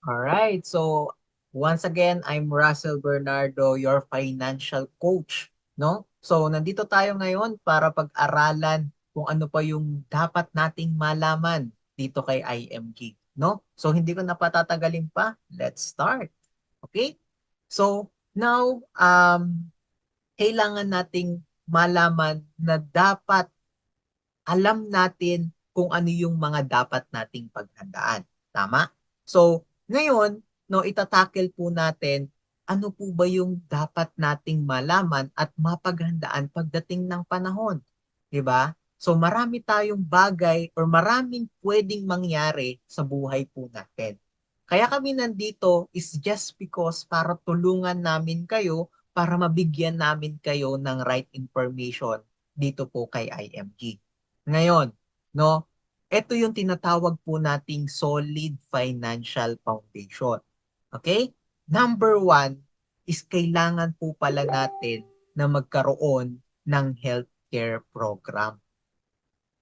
Alright, so once again, I'm Russell Bernardo, your financial coach, no? So nandito tayo ngayon para pag-aralan kung ano pa yung dapat nating malaman dito kay IMG, no? So hindi ko na patatagalin pa, let's start. Okay? So now, kailangan nating malaman na dapat alam natin kung ano yung mga dapat nating paghandaan. Tama? So, ngayon, no, itatackle po natin ano po ba yung dapat nating malaman at mapaghandaan pagdating ng panahon. 'Di ba? So, marami tayong bagay or maraming pwedeng mangyari sa buhay po natin. Kaya kami nandito is just because para tulungan namin kayo para mabigyan namin kayo ng right information dito po kay IMG. Ngayon, no, ito yung tinatawag po nating solid financial foundation. Okay? Number one is kailangan po pala natin na magkaroon ng healthcare program.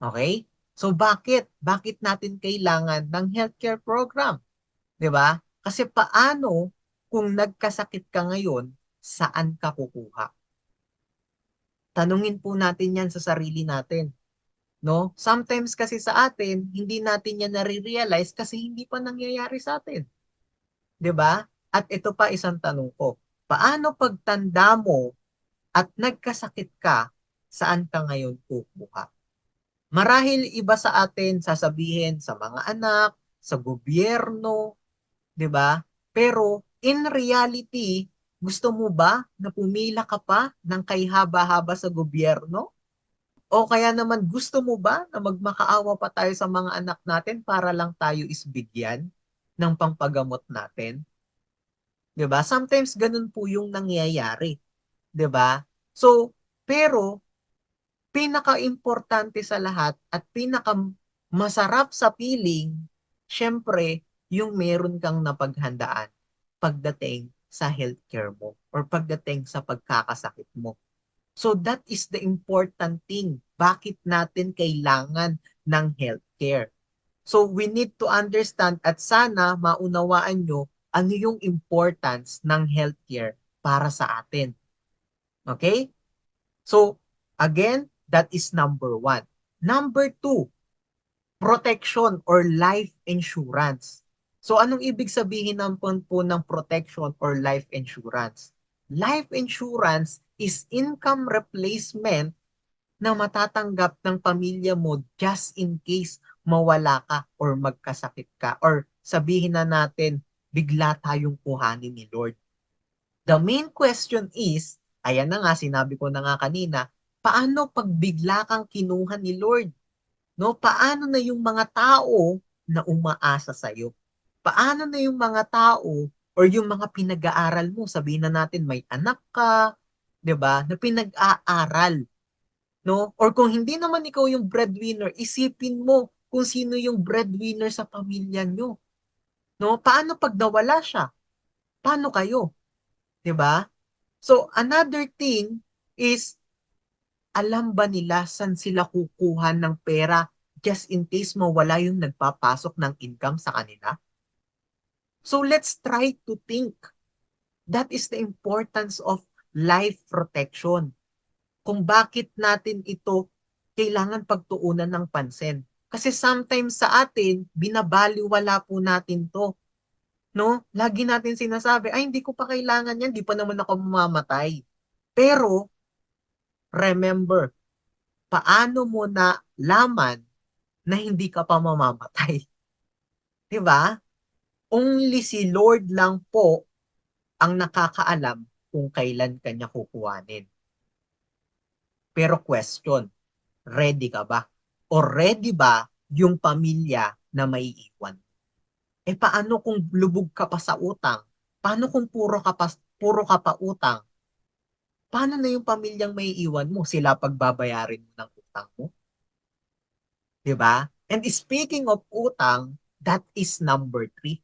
Okay? So bakit? Bakit natin kailangan ng healthcare program? 'Di ba? Kasi paano kung nagkasakit ka ngayon, saan ka kukuha? Tanungin po natin 'yan sa sarili natin. No? Sometimes kasi sa atin, hindi natin yan nare-realize kasi hindi pa nangyayari sa atin. 'Di ba? At ito pa isang tanong ko. Paano pagtanda mo at nagkasakit ka, saan ka ngayon kukuha? Marahil iba sa atin sasabihin sa mga anak, sa gobyerno, 'di ba? Pero in reality, gusto mo ba na pumila ka pa ng kay haba-haba sa gobyerno? O kaya naman gusto mo ba na magmakaawa pa tayo sa mga anak natin para lang tayo isbigyan ng pangpagamot natin? 'Di ba? Sometimes ganun po yung nangyayari, 'di ba? So, pero pinaka-importante sa lahat at pinaka masarap sa feeling, syempre, yung meron kang napaghandaan pagdating sa healthcare mo or pagdating sa pagkakasakit mo. So that is the important thing. Bakit natin kailangan ng healthcare? So we need to understand at sana maunawaan nyo ano yung importance ng healthcare para sa atin. Okay? So again, that is number one. Number two, protection or life insurance. So anong ibig sabihin ng po ng protection or life insurance? Life insurance is income replacement na matatanggap ng pamilya mo just in case mawala ka or magkasakit ka or sabihin na natin bigla tayong kuhanin ni Lord. The main question is, ayan na nga, sinabi ko na nga kanina, paano pag bigla kang kinuha ni Lord? No, paano na yung mga tao na umaasa sa iyo? Paano na yung mga tao or yung mga pinag-aaral mo? Sabihin na natin may anak ka, 'di ba? Na pinag-aaral, no? Or kung hindi naman ikaw yung breadwinner, isipin mo kung sino yung breadwinner sa pamilya nyo, no? Paano pag nawala siya? Paano kayo, 'di ba? So another thing is alam ba nila saan sila kukuha ng pera just in case mawala yung nagpapasok ng income sa kanila? So let's try to think. That is the importance of life protection. Kung bakit natin ito kailangan pagtuunan ng pansin. Kasi sometimes sa atin, binabaliwala po natin to. No? Lagi natin sinasabi, ay hindi ko pa kailangan yan, di pa naman ako mamamatay. Pero, remember, paano mo na laman na hindi ka pa mamamatay? Di ba? Only si Lord lang po ang nakakaalam kung kailan kanya kukuhanin. Pero question, ready ka ba? O ready ba yung pamilya na maiiwan? Eh paano kung lubog ka pa sa utang? Paano kung puro ka pa utang? Paano na yung pamilyang maiiwan mo? Sila pagbabayarin mo ng utang mo? 'Di ba? And speaking of utang, that is number three.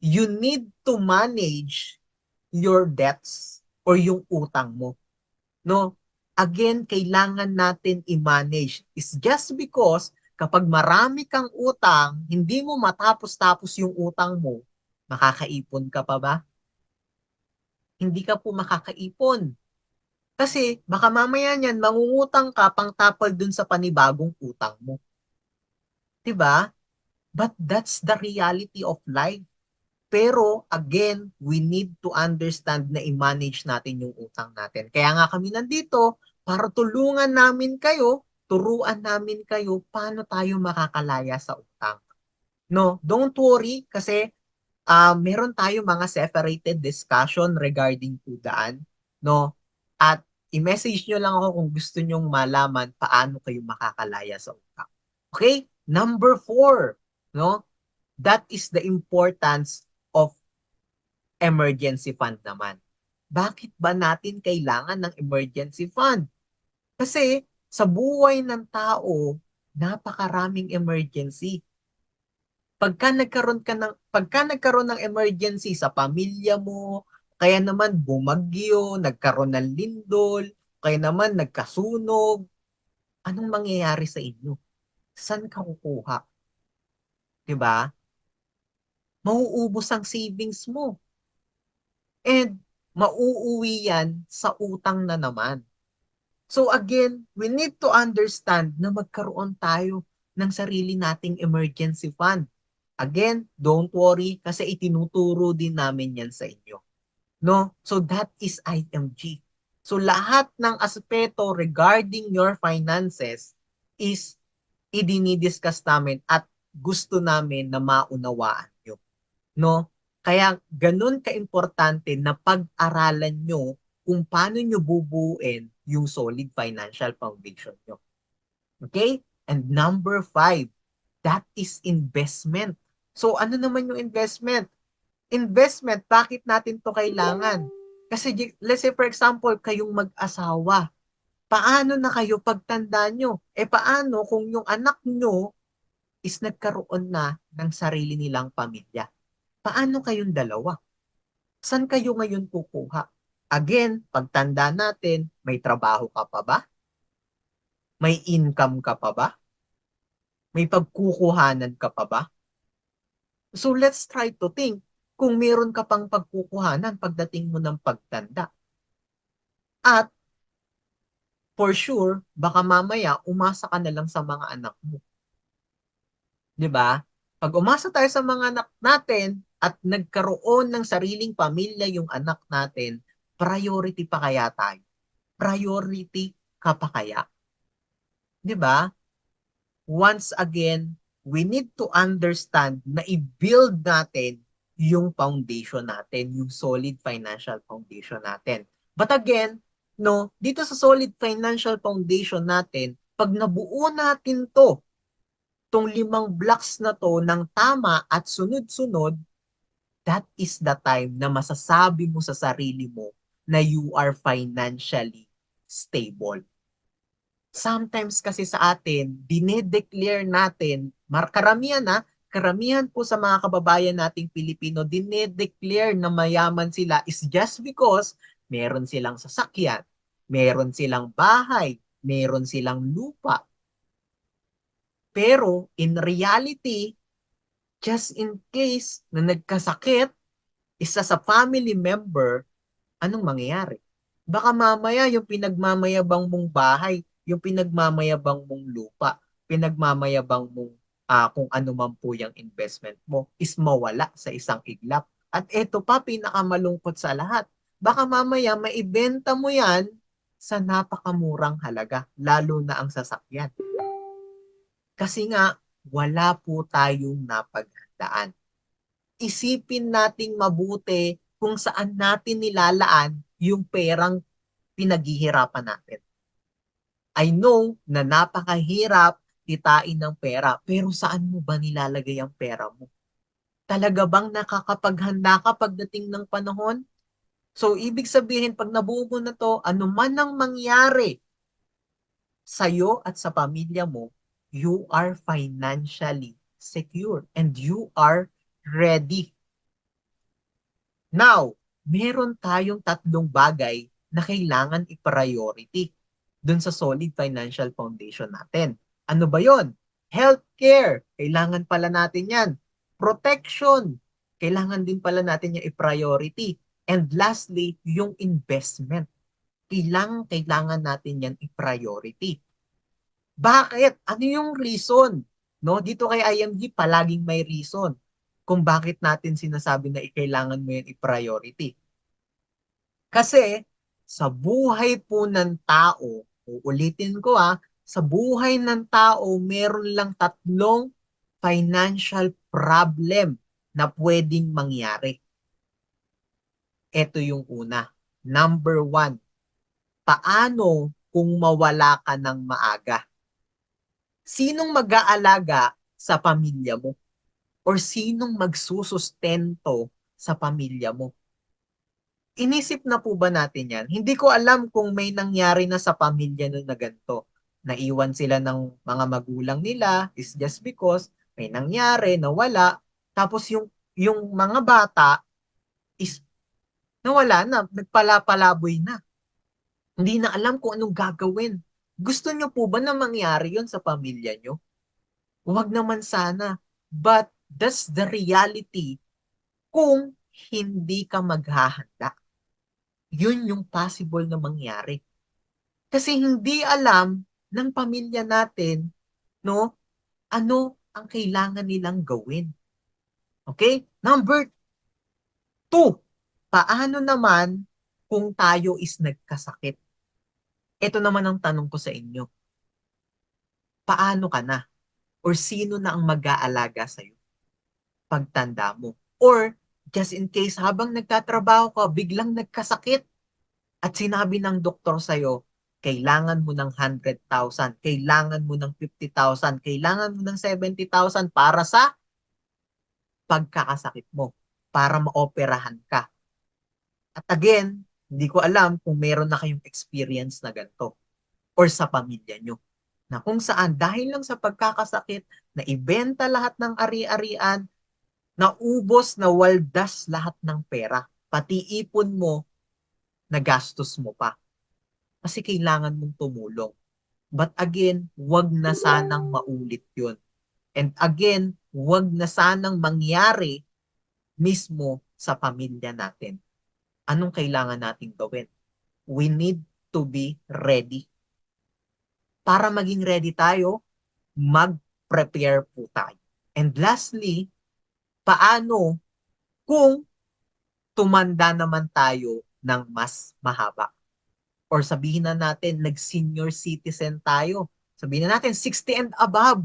You need to manage your debts or yung utang mo. No? Again, kailangan natin i-manage. Is just because kapag marami kang utang, hindi mo matapos-tapos yung utang mo, makakaipon ka pa ba? Hindi ka po makakaipon. Kasi baka mamaya niyan, mangungutang ka pang tapal dun sa panibagong utang mo. 'Di ba? But that's the reality of life. Pero again, we need to understand na i-manage natin yung utang natin. Kaya nga kami nandito para tulungan namin kayo, turuan namin kayo paano tayo makakalaya sa utang. No, don't worry kasi meron tayo mga separated discussion regarding to daan, no? At i-message nyo lang ako kung gusto nyong malaman paano kayo makakalaya sa utang. Okay? Number 4, no? That is the importance of emergency fund naman. Bakit ba natin kailangan ng emergency fund? Kasi sa buhay ng tao, napakaraming emergency. Pagka nagkaroon ng emergency sa pamilya mo, kaya naman bumagyo, nagkaroon ng lindol, kaya naman nagkasunog, anong mangyayari sa inyo? Saan ka kukuha? 'Di ba? Mauubos ang savings mo. And mauuwi yan sa utang na naman. So again, we need to understand na magkaroon tayo ng sarili nating emergency fund. Again, don't worry kasi itinuturo din namin yan sa inyo. No? So that is IMG. So lahat ng aspeto regarding your finances is idinidiscuss namin at gusto namin na maunawaan nyo. No? Kaya ganun kaimportante na pag-aralan nyo kung paano nyo bubuuin yung solid financial foundation nyo. Okay? And number 5, that is investment. So ano naman yung investment? Investment, bakit natin to kailangan? Kasi let's say for example, kayong mag-asawa, paano na kayo pagtanda nyo? Paano kung yung anak nyo is nagkaroon na ng sarili nilang pamilya? Paano kayong dalawa? Saan kayo ngayon kukuha? Again, pagtanda natin, may trabaho ka pa ba? May income ka pa ba? May pagkukuhanan ka pa ba? So let's try to think kung meron ka pang pagkukuhanan pagdating mo ng pagtanda. At for sure, baka mamaya umasa ka na lang sa mga anak mo. 'Di ba? Pag umasa tayo sa mga anak natin at nagkaroon ng sariling pamilya yung anak natin, priority pa kaya tayo? Priority ka pa kaya? 'Di ba? Once again, we need to understand na i-build natin yung foundation natin, yung solid financial foundation natin. But again, no, dito sa solid financial foundation natin, pag nabuo natin tong 5 blocks na to ng tama at sunod-sunod, that is the time na masasabi mo sa sarili mo na you are financially stable. Sometimes kasi sa atin, dinedeclare natin, karamihan po sa mga kababayan nating Pilipino, dinedeclare na mayaman sila is just because meron silang sasakyan, meron silang bahay, meron silang lupa. Pero in reality, just in case na nagkasakit, isa sa family member, anong mangyayari? Baka mamaya yung pinagmamayabang mong bahay, yung pinagmamayabang mong lupa, pinagmamayabang mong kung ano man po yung investment mo is mawala sa isang iglap. At ito pa, pinakamalungkot sa lahat. Baka mamaya maibenta mo yan sa napakamurang halaga, lalo na ang sasakyan. Kasi nga, wala po tayong napaghandaan. Isipin nating mabuti kung saan natin nilalaan yung perang pinaghihirapan natin. I know na napakahirap kitain ng pera, pero saan mo ba nilalagay ang pera mo? Talaga bang nakakapaghanda ka pagdating ng panahon? So, ibig sabihin, pag nabuo mo na to, ano man ang mangyari sa'yo at sa pamilya mo, you are financially secure and you are ready. Now, meron tayong 3 bagay na kailangan i-priority dun sa solid financial foundation natin. Ano ba yon? Healthcare, kailangan pala natin yan. Protection, kailangan din pala natin yung i-priority. And lastly, yung investment. Kailangan natin yan i-priority. Bakit? Ano yung reason? No, dito kay IMG palaging may reason kung bakit natin sinasabi na kailangan mo yan i-priority. Kasi sa buhay po ng tao, uulitin ko sa buhay ng tao, meron lang tatlong financial problem na pwedeng mangyari. Ito yung una. Number one, paano kung mawala ka ng maaga? Sinong mag-aalaga sa pamilya mo? Or sinong magsusustento sa pamilya mo? Inisip na po ba natin yan? Hindi ko alam kung may nangyari na sa pamilya nun na ganito. Naiwan sila ng mga magulang nila is just because may nangyari, nawala. Tapos yung mga bata is nawala na, nagpalapalaboy na. Hindi na alam kung anong gagawin. Gusto nyo po ba na mangyari yon sa pamilya nyo? Huwag naman sana. But that's the reality kung hindi ka maghahanda. Yun yung possible na mangyari. Kasi hindi alam ng pamilya natin, no, ano ang kailangan nilang gawin. Okay? Number two, paano naman kung tayo is nagkasakit? Ito naman ang tanong ko sa inyo. Paano ka na? Or sino na ang mag-aalaga sa'yo pagtanda mo? Or just in case habang nagtatrabaho ka, biglang nagkasakit at sinabi ng doktor sa'yo, kailangan mo ng 100,000, kailangan mo ng 50,000, kailangan mo ng 70,000 para sa pagkakasakit mo, para maoperahan ka. At again, hindi ko alam kung meron na kayong experience na ganito or sa pamilya nyo. Na kung saan dahil lang sa pagkakasakit, na ibenta lahat ng ari-arian, naubos, na waldas lahat ng pera, pati ipon mo, nagastos mo pa. Kasi kailangan mong tumulong. But again, wag na sanang maulit yun. And again, wag na sanang mangyari mismo sa pamilya natin. Anong kailangan nating gawin? We need to be ready. Para maging ready tayo, mag-prepare po tayo. And lastly, paano kung tumanda naman tayo ng mas mahaba? Or sabihin na natin, nag-senior citizen tayo. Sabihin na natin, 60 and above.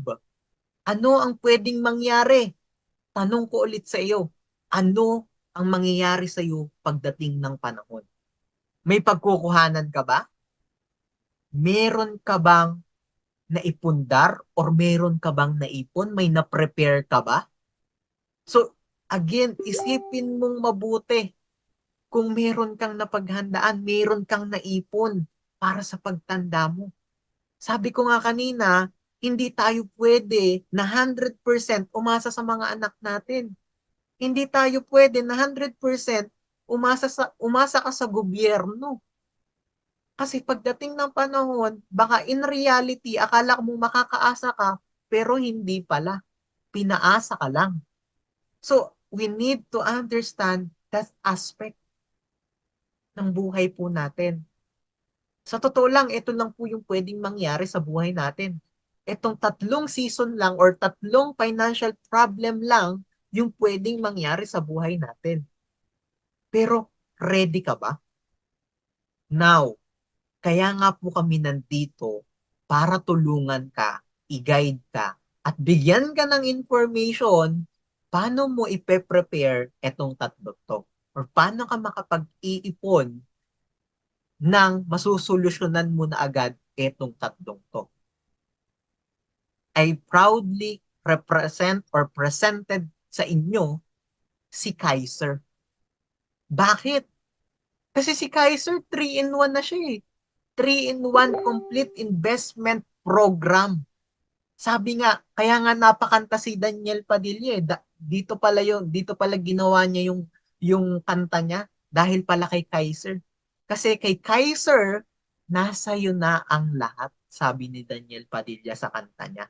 Ano ang pwedeng mangyari? Tanong ko ulit sa iyo, ano ang mangyayari sa iyo pagdating ng panahon? May pagkukuhanan ka ba? Meron ka bang naipundar or meron ka bang naipon? May na-prepare ka ba? So, again, isipin mong mabuti kung meron kang napaghandaan, meron kang naipon para sa pagtanda mo. Sabi ko nga kanina, hindi tayo pwede na 100% umasa sa mga anak natin. Hindi tayo pwede na 100% umasa ka sa gobyerno. Kasi pagdating ng panahon, baka in reality, akala mo makakaasa ka, pero hindi pala. Pinaasa ka lang. So, we need to understand that aspect ng buhay po natin. Sa totoo lang, ito lang po yung pwedeng mangyari sa buhay natin. Itong tatlong season lang or tatlong financial problem lang yung pwedeng mangyari sa buhay natin. Pero, ready ka ba? Now, kaya nga po kami nandito para tulungan ka, i-guide ka, at bigyan ka ng information paano mo ipe-prepare etong tatlo to. Or paano ka makapag-iipon ng masusolusyonan mo na agad etong tatlong to. I proudly represent or presented sa inyo si Kaiser. Bakit? Kasi si Kaiser 3-in-1 na siya eh. 3-in-1 complete investment program. Sabi nga, kaya nga napakanta si Daniel Padilla eh. Dito pala ginawa niya yung kanta niya dahil pala kay Kaiser. Kasi kay Kaiser, nasa iyo na ang lahat, sabi ni Daniel Padilla sa kanta niya.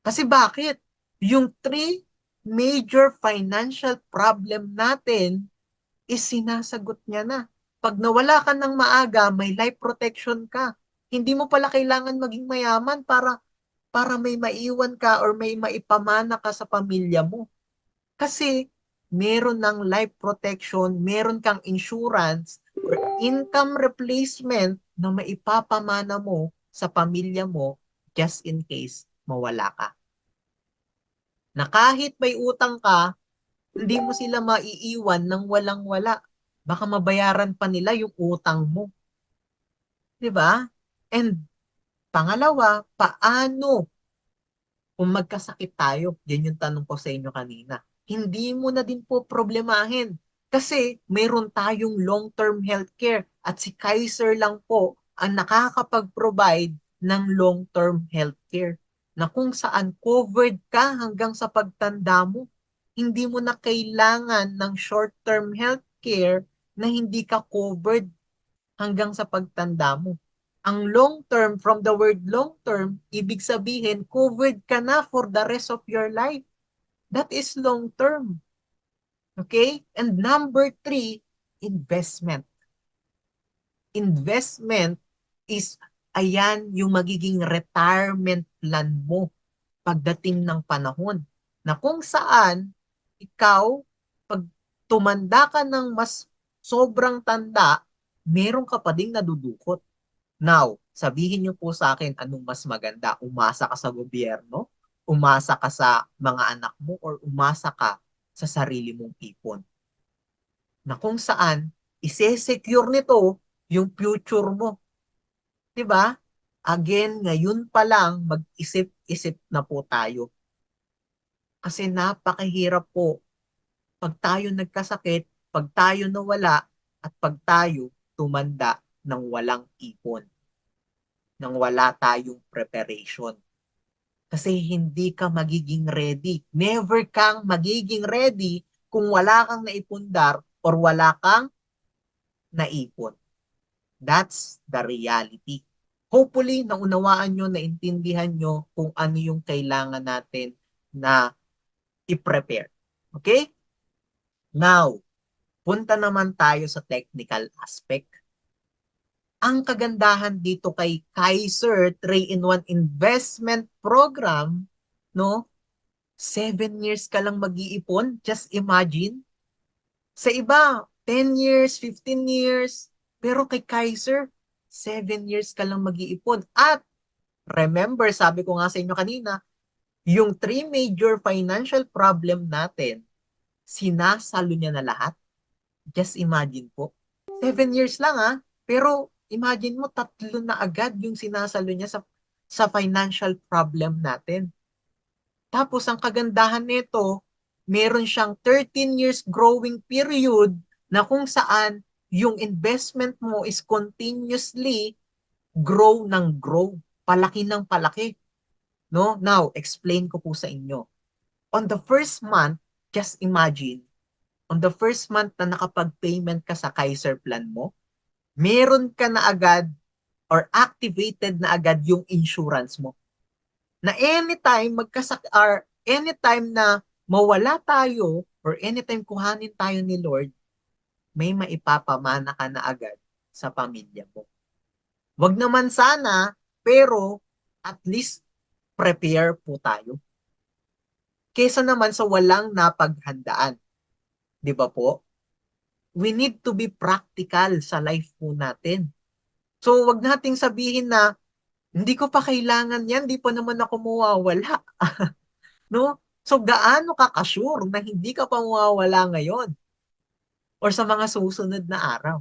Kasi bakit? Yung three major financial problem natin is sinasagot niya na. Pag nawala ka ng maaga, may life protection ka. Hindi mo pala kailangan maging mayaman para may maiwan ka or may maipamana ka sa pamilya mo. Kasi meron ng life protection, meron kang insurance or income replacement na maipapamana mo sa pamilya mo just in case mawala ka. Na kahit may utang ka, hindi mo sila maiiwan ng walang-wala. Baka mabayaran pa nila yung utang mo. 'Di ba? And pangalawa, paano kung magkasakit tayo? Yan yung tanong ko sa inyo kanina. Hindi mo na din po problemahin. Kasi mayroon tayong long-term healthcare at si Kaiser lang po ang nakakapag-provide ng long-term healthcare na kung saan covered ka hanggang sa pagtanda mo. Hindi mo na kailangan ng short-term healthcare na hindi ka covered hanggang sa pagtanda mo. Ang long term, from the word long term, ibig sabihin, covered ka na for the rest of your life. That is long term. Okay? And number three, investment. Investment is, ayan, yung magiging retirement plan mo pagdating ng panahon. Na kung saan, ikaw, pag tumanda ka ng mas sobrang tanda, meron ka pa ding nadudukot. Now, sabihin niyo po sa akin anong mas maganda, umasa ka sa gobyerno, umasa ka sa mga anak mo, or umasa ka sa sarili mong ipon. Na kung saan, ise-secure nito yung future mo. 'Di ba? Again, ngayon pa lang, mag-isip-isip na po tayo. Kasi napakahirap po pag tayo nagkasakit, pag tayo nawala, at pag tayo tumanda ng walang ipon, nang wala tayong preparation. Kasi hindi ka magiging ready. Never kang magiging ready kung wala kang naipundar or wala kang naipon. That's the reality. Hopefully, naunawaan nyo, naintindihan nyo kung ano yung kailangan natin na i-prepare. Okay? Now, punta naman tayo sa technical aspect. Ang kagandahan dito kay Kaiser 3-in-1 Investment Program, no? 7 years ka lang mag-iipon. Just imagine. Sa iba, 10 years, 15 years. Pero kay Kaiser, 7 years ka lang mag-iipon. At remember, sabi ko nga sa inyo kanina, yung three major financial problem natin, sinasalo niya na lahat. Just imagine po. 7 years lang ah. Pero imagine mo, tatlo na agad yung sinasalo niya sa financial problem natin. Tapos ang kagandahan nito, meron siyang 13 years growing period na kung saan yung investment mo is continuously grow ng grow, palaki ng palaki. No? Now, explain ko po sa inyo. On the first month, just imagine, on the first month na nakapag-payment ka sa Kaiser plan mo, meron ka na agad or activated na agad yung insurance mo. Na anytime or anytime na mawala tayo or anytime kuhanin tayo ni Lord, may maipapamana ka na agad sa pamilya mo. Wag naman sana, pero at least prepare po tayo. Kesa naman sa walang napaghandaan. Di ba po? We need to be practical sa life po natin. So, wag nating sabihin na, hindi ko pa kailangan yan, di pa naman ako mawawala. No? So, gaano ka ka-sure na hindi ka pa mawawala ngayon or sa mga susunod na araw?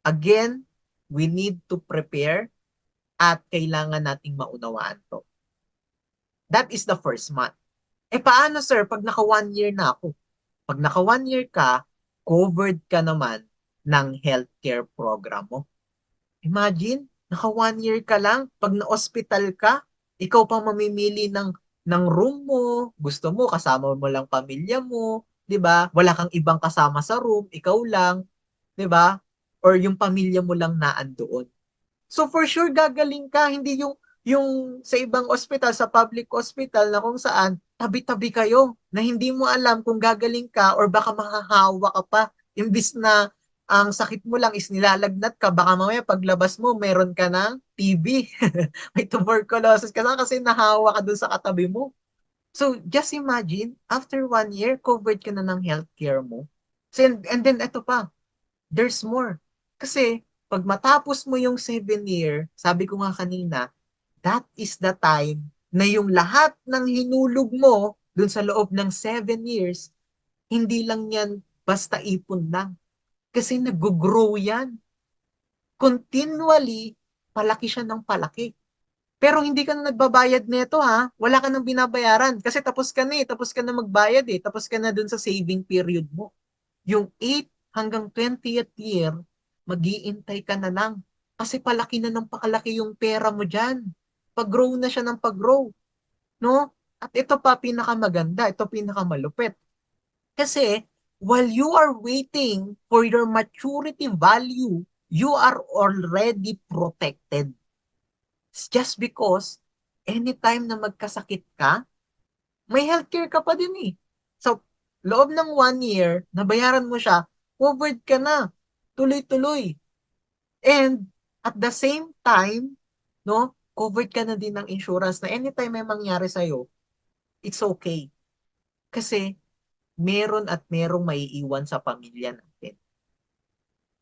Again, we need to prepare at kailangan nating maunawaan to. That is the first month. Paano sir, pag naka 1 year na ako? Pag naka 1 year ka, covered ka naman ng healthcare program mo. Imagine, naka 1 year ka lang, pag na-hospital ka, ikaw pa mamimili ng room mo, gusto mo, kasama mo lang pamilya mo, di ba? Wala kang ibang kasama sa room, ikaw lang, di ba? Or yung pamilya mo lang naandoon. So for sure, gagaling ka, hindi Yung sa ibang ospital, sa public hospital na kung saan tabi-tabi kayo na hindi mo alam kung gagaling ka or baka mahahawa ka pa. Imbis na ang sakit mo lang is nilalagnat ka, baka mamaya paglabas mo, meron ka ng TB, may tuberculosis ka na kasi nahawa ka dun sa katabi mo. So, just imagine, after 1 year, covered ka na ng healthcare mo. So, and then, ito pa, there's more. Kasi, pag matapos mo yung 7 year, sabi ko nga kanina, that is the time na yung lahat ng hinulog mo dun sa loob ng 7 years, hindi lang yan basta ipon lang. Kasi nag-grow yan. Continually, palaki siya ng palaki. Pero hindi ka na nagbabayad nito ha. Wala ka nang binabayaran. Kasi tapos ka na eh. Tapos ka na magbayad eh. Tapos ka na dun sa saving period mo. Yung 8 hanggang 20th year, mag-iintay ka na lang. Kasi palaki na ng pakalaki yung pera mo dyan. Pag-grow na siya ng pag-grow. No? At ito pa pinakamaganda. Ito pinakamalupit. Kasi while you are waiting for your maturity value, you are already protected. It's just because anytime na magkasakit ka, may healthcare ka pa din eh. So, loob ng 1 year, nabayaran mo siya, covered ka na. Tuloy-tuloy. And at the same time, no, covered ka na din ng insurance na anytime may mangyari sa'yo, it's okay. Kasi meron at merong maiiwan sa pamilya natin.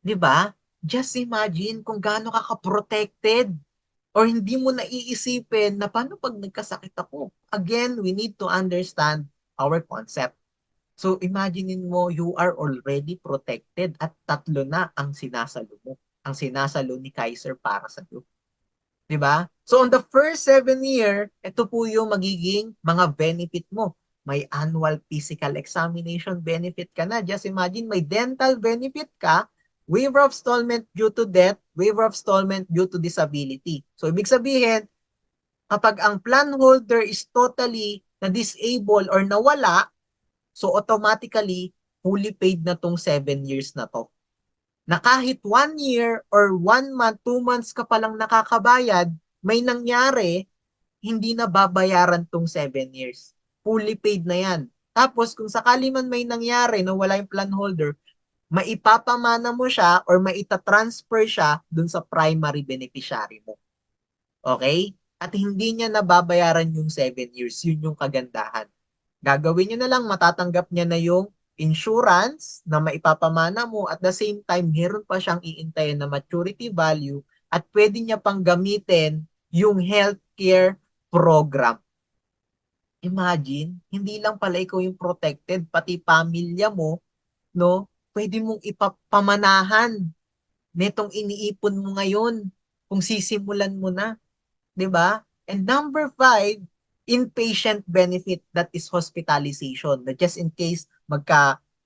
'Di ba? Just imagine kung gaano ka ka-protected or hindi mo naiisipin na paano pag nagkasakit ako. Again, we need to understand our concept. So imaginein mo, you are already protected at tatlo na ang sinasalo mo. Ang sinasalo ni Kaiser para sa iyo. 'Di ba? So on the first 7 year, ito po yung magiging mga benefit mo. May annual physical examination benefit ka na. Just imagine, may dental benefit ka, waiver of installment due to death, waiver of installment due to disability. So ibig sabihin, kapag ang plan holder is totally na-disable or nawala, so automatically, fully paid na tong 7 years na to. Na kahit 1 year or 1 month, 2 months ka palang nakakabayad, may nangyari, hindi na babayaran tong 7 years. Fully paid na yan. Tapos kung sakali man may nangyari na wala yung plan holder, maipapamana mo siya or maitatransfer siya dun sa primary beneficiary mo. Okay? At hindi niya nababayaran yung 7 years. Yun yung kagandahan. Gagawin niyo na lang, matatanggap niya na yung insurance na maipapamana mo. At the same time, meron pa siyang iintayin na maturity value at pwede niya pang gamitin yung healthcare program. Imagine, hindi lang pala ikaw yung protected, pati pamilya mo, no? Pwede mong ipapamanahan netong iniipon mo ngayon kung sisimulan mo na. 'Di ba? And number 5, inpatient benefit, that is hospitalization. Na just in case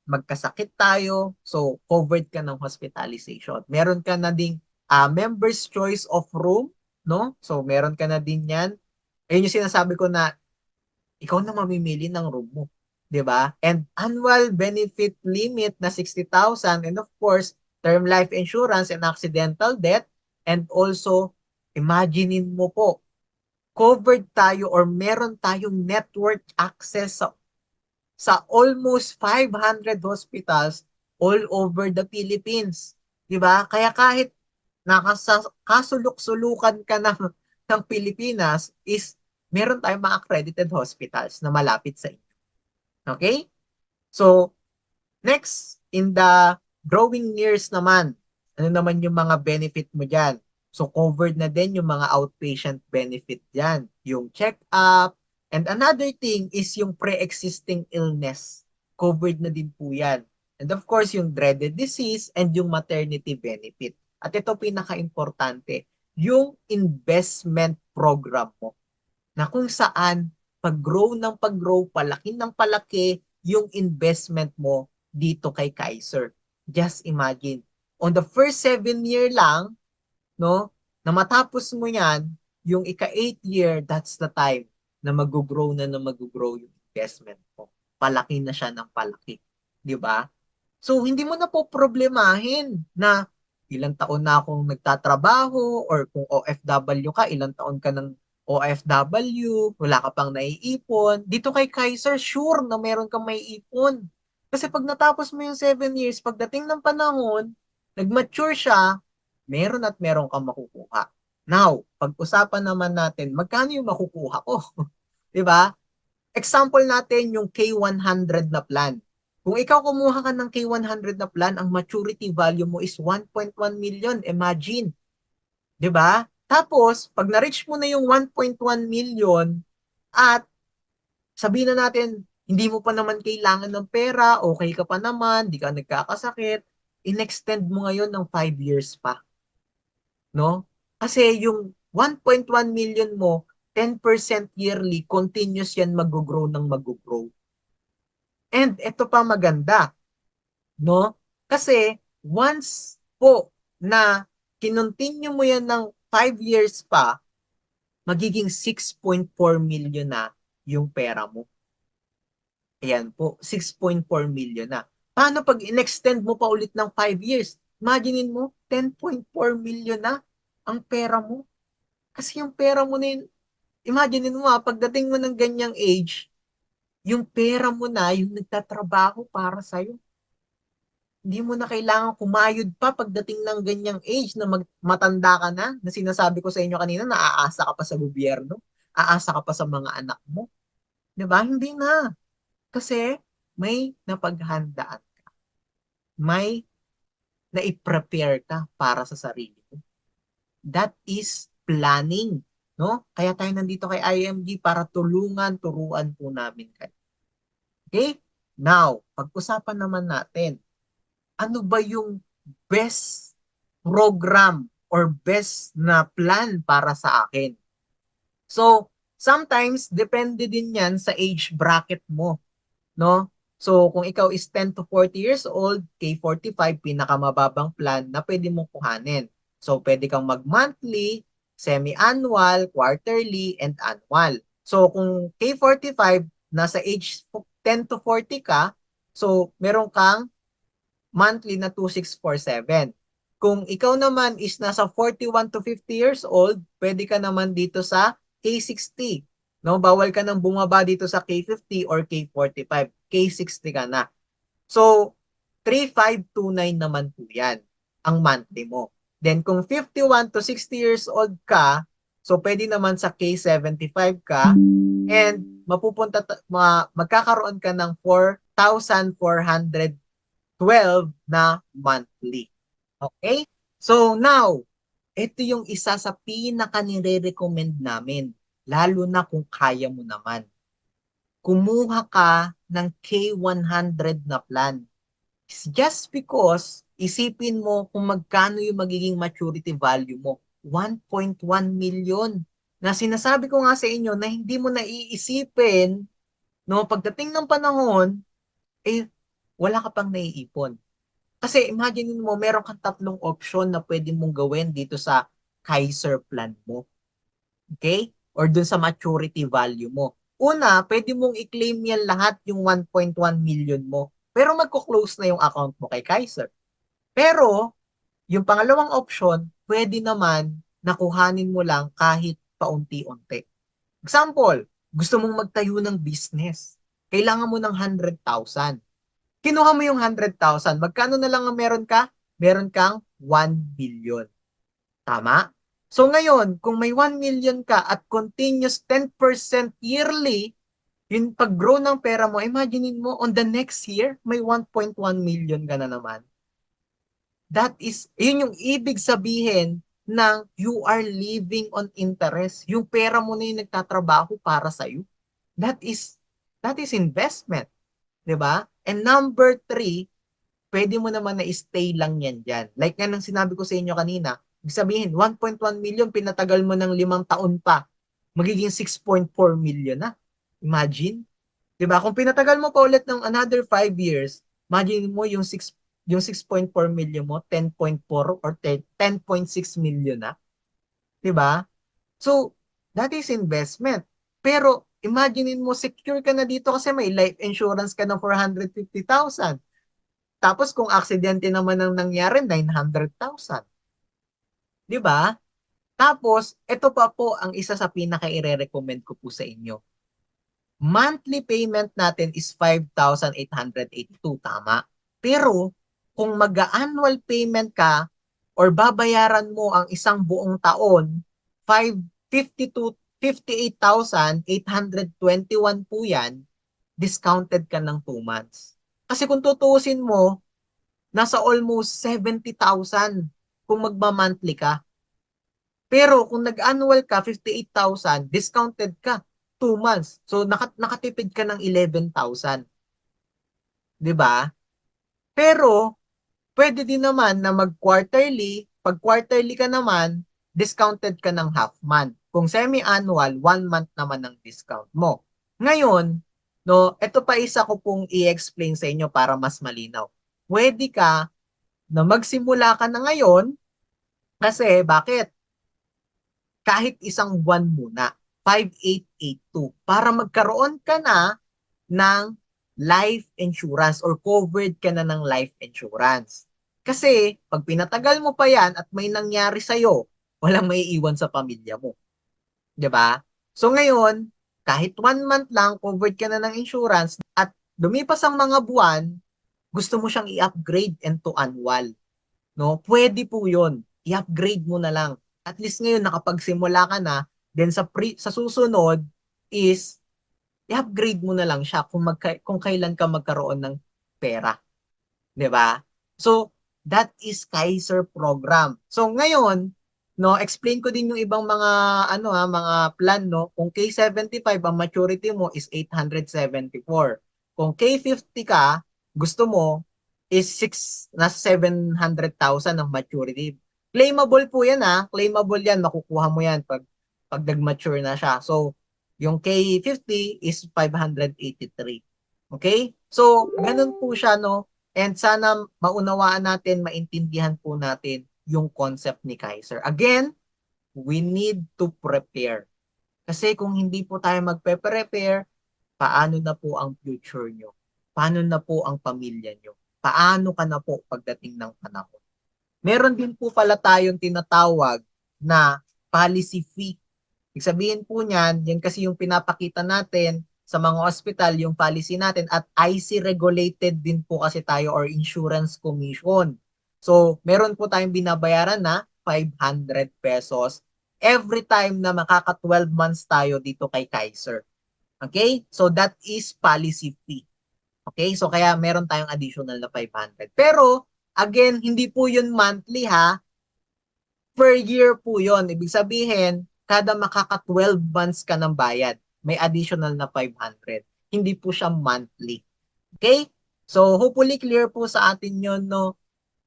magkasakit tayo, so covered ka ng hospitalization. Meron ka na ding members choice of room, no? So meron ka na din 'yan. Ayun yung sinasabi ko na ikaw na mamimili ng room mo. 'Di ba? And annual benefit limit na 60,000, and of course, term life insurance and accidental death, and also imaginein mo po, covered tayo or meron tayong network access sa almost 500 hospitals all over the Philippines. 'Di ba? Kaya kahit nakasulok-sulukan ka ng Pilipinas is meron tayong mga accredited hospitals na malapit sa inyo. Okay? So, next, in the growing years naman, ano naman yung mga benefit mo dyan? So, covered na din yung mga outpatient benefit dyan. Yung check-up. And another thing is yung pre-existing illness. Covered na din po yan. And of course, yung dreaded disease and yung maternity benefit. At ito pinaka-importante, yung investment program mo na kung saan pag-grow ng pag-grow, palaki ng palaki yung investment mo dito kay Kaiser. Just imagine, on the first 7 year lang, no, na matapos mo yan, yung ika-8 year, that's the time na mag-grow yung investment mo. Palaki na siya ng palaki. Di ba? So, hindi mo na po problemahin na ilang taon na akong nagtatrabaho or kung OFW ka, ilang taon ka nang OFW, wala ka pang naiipon. Dito kay Kaiser, sure na meron kang maiipon. Kasi pag natapos mo yung 7 years, pagdating ng panahon, nag-mature siya, meron at meron kang makukuha. Now, pag-usapan naman natin, magkano yung makukuha ko? 'Di ba? Example natin yung K100 na plan. Kung ikaw kumuha ka ng K100 na plan, ang maturity value mo is 1.1 million. Imagine, 'di ba? Tapos, pag na-reach mo na yung 1.1 million at sabihin na natin, hindi mo pa naman kailangan ng pera, okay ka pa naman, di ka nagkakasakit, in-extend mo ngayon ng 5 years pa, no? Kasi yung 1.1 million mo, 10% yearly, continuous yan mag-grow ng mag-grow. And ito pa maganda, no? Kasi once po na kinontinue mo yan ng 5 years pa, magiging 6.4 million na yung pera mo. Ayan po, 6.4 million na. Paano pag in-extend mo pa ulit ng 5 years? Imaginein mo, 10.4 million na ang pera mo. Kasi yung pera mo na yun, imaginein mo pagdating mo ng ganyang age, yung pera mo na yung nagtatrabaho para sa'yo. Hindi mo na kailangan kumayod pa pagdating ng ganyang age na matanda ka na sinasabi ko sa inyo kanina na aasa ka pa sa gobyerno, aasa ka pa sa mga anak mo. 'Di ba? Hindi na. Kasi may napaghandaan, may nai-prepare ka para sa sarili mo. That is planning, no? Kaya tayo nandito kay IMG para turuan po namin kayo. Okay? Now, pag-usapan naman natin, ano ba yung best program or best na plan para sa akin? So, sometimes, depende din yan sa age bracket mo, no? So, kung ikaw is 10 to 40 years old, K45, pinakamababang plan na pwede mong kuhanin. So, pwede kang mag-monthly, semi-annual, quarterly, and annual. So, kung K45, nasa age 10 to 40 ka, so, meron kang monthly na 2,647. Kung ikaw naman is nasa 41 to 50 years old, pwede ka naman dito sa K60. No, bawal ka nang bumaba dito sa K50 or K45. K60 ka na. So, 3,529 naman po 'yan ang monthly mo. Then kung 51 to 60 years old ka, so pwede naman sa K75 ka and magkakaroon ka ng 4,412 na monthly. Okay? So now, ito yung isa sa pinaka nire-recommend namin, lalo na kung kaya mo naman. Kumuha ka ng K100 na plan. Just because isipin mo kung magkano yung magiging maturity value mo. 1.1 million. Na sinasabi ko nga sa inyo na hindi mo naiisipin, no, pagdating ng panahon, eh, wala ka pang naiipon. Kasi imagine mo, meron kang tatlong option na pwede mong gawin dito sa Kaiser plan mo. Okay? Or dun sa maturity value mo. Una, pwede mong i-claim yan lahat yung 1.1 million mo. Pero magko-close na yung account mo kay Kaiser. Pero, yung pangalawang option, pwede naman nakuhanin mo lang kahit paunti-unti. Example, gusto mong magtayo ng business. Kailangan mo ng 100,000. Kinuha mo yung 100,000. Magkano na lang ang meron ka? Meron kang 1 billion. Tama? So ngayon, kung may 1 million ka at continuous 10% yearly, yung pag-grow ng pera mo, imaginein mo, on the next year, may 1.1 million ka na naman. That is, yun yung ibig sabihin ng you are living on interest. Yung pera mo na yung nagtatrabaho para sa'yo. That is, that is investment. 'Di ba? And number three, pwede mo naman na stay lang yan dyan. Like nga nang sinabi ko sa inyo kanina, ibig sabihin, 1.1 million, pinatagal mo ng 5 taon pa, magiging 6.4 million na. Imagine. 'Di ba? Kung pinatagal mo pa ulit ng another 5 years, imagine mo yung 6.4 million mo, 10.4 or 10.6 million na. 'Di ba? So, that is investment. Pero, imaginein mo, secure ka na dito kasi may life insurance ka ng 450,000. Tapos, kung aksidente naman ang nangyari, 900,000. Di ba? Tapos, ito pa po ang isa sa pinaka-i-recommend ko po sa inyo. Monthly payment natin is 5,882, tama? Pero, kung mag-annual payment ka or babayaran mo ang isang buong taon, 552 58,821 po yan, discounted ka ng 2 months. Kasi kung tutuusin mo, nasa almost 70,000 kung magma-monthly ka. Pero kung nag-annual ka, 58,000, discounted ka 2 months. So nakatipid ka ng 11,000, 'di ba? Pero pwede din naman na mag-quarterly. Pag quarterly ka naman, discounted ka ng half month. Kung semi-annual, 1 month naman ang discount mo. Ngayon, no, ito pa isa ko pong i-explain sa inyo para mas malinaw. Pwede ka na magsimula ka na ngayon kasi bakit? Kahit isang buwan muna, 5,882, para magkaroon ka na ng life insurance or covered ka na ng life insurance. Kasi pag pinatagal mo pa yan at may nangyari sa'yo, walang maiiwan sa pamilya mo. 'Di ba? So ngayon, kahit 1 month lang, covered ka na ng insurance at lumipas ang mga buwan, gusto mo siyang i-upgrade into annual. No? Pwede po yun. I-upgrade mo na lang. At least ngayon, nakapagsimula ka na, then sa susunod is i-upgrade mo na lang siya kung kailan ka magkaroon ng pera. 'Di ba? So, that is Kaiser program. So, ngayon, no, explain ko din yung ibang mga mga plan, no. Kung K75 ang maturity mo is 874. Kung K50 ka, gusto mo is 700,000 ang maturity. Claimable po 'yan, claimable 'yan, makukuha mo 'yan pag nag-mature na siya. So, yung K50 is 583. Okay? So, ganun po siya, no. And sana maunawaan natin, maintindihan po natin yung concept ni Kaiser. Again, we need to prepare. Kasi kung hindi po tayo magpe-prepare, paano na po ang future nyo? Paano na po ang pamilya nyo? Paano ka na po pagdating ng panahon? Meron din po pala tayong tinatawag na policy fee. Ibig sabihin po niyan, yan kasi yung pinapakita natin sa mga ospital, yung policy natin at IC regulated din po kasi tayo or insurance commission. So, meron po tayong binabayaran na 500 pesos every time na makaka 12 months tayo dito kay Kaiser. Okay? So, that is policy fee. Okay? So, kaya meron tayong additional na 500. Pero, again, hindi po yun monthly per year po yon. Ibig sabihin, kada makaka 12 months ka ng bayad, may additional na 500. Hindi po siya monthly. Okay? So, hopefully clear po sa atin yon, no?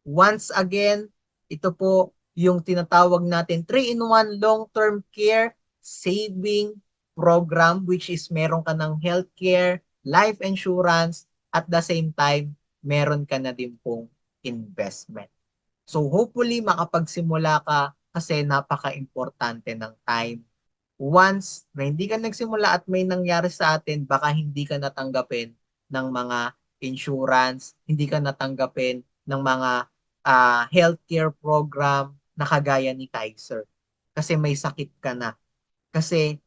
Once again, ito po yung tinatawag natin 3-in-1 long-term care saving program, which is meron ka ng healthcare, life insurance, at the same time, meron ka na din pong investment. So hopefully makapagsimula ka kasi napaka-importante ng time. Once na hindi ka nagsimula at may nangyari sa atin, baka hindi ka natanggapin ng mga insurance, hindi ka natanggapin ng mga healthcare program na kagaya ni Kaiser. Kasi may sakit ka na. Kasi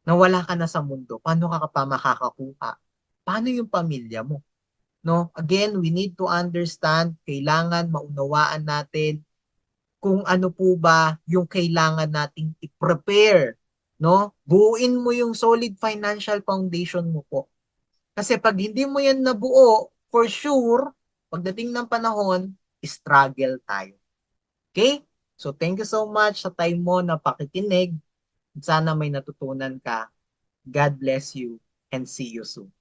nawala ka na sa mundo. Paano ka pa makakakuha? Paano yung pamilya mo? No? Again, we need to understand, kailangan maunawaan natin kung ano po ba yung kailangan nating i-prepare, no? Buuin mo yung solid financial foundation mo po. Kasi pag hindi mo yan nabuo, for sure, pagdating ng panahon, struggle tayo. Okay? So thank you so much sa time mo na pakikinig. Sana may natutunan ka. God bless you and see you soon.